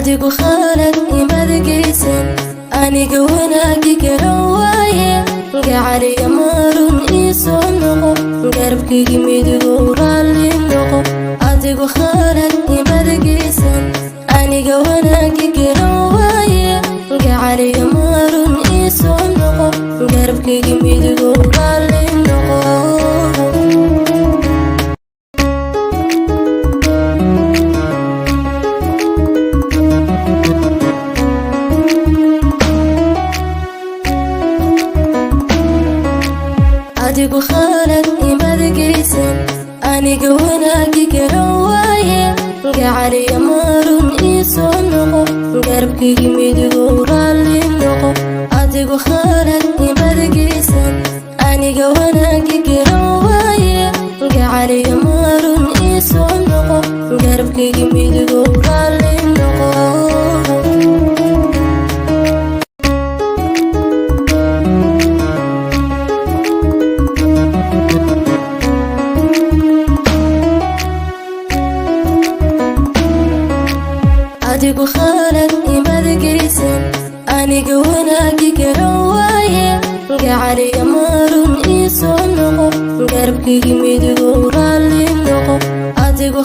adigu khalad imad geysan aniga wanaagi garan waaye gacaliya marun iisoo noqo garabkaygi midigu raalli noqo adigu khalad imad geysan aniga wanaagi garan waaye gacaliya marun iisoo noqo garabkaygi midigu raalli noqo adigu khalad imad geysan aniga wanaagi garan waaye gacaliya marun iisoo noqo garabkaygi midigu raalli noqo adigu khalad imad geysan aniga wanaagi garan waaye gacaliya marun iisoo noqo garabkaygi midigu raalli noqo adigu khalad imad geysan aniga wanaagi garan waaye gacaliya marun iisoo noqo garabkaygi midigu raalli noqo adigu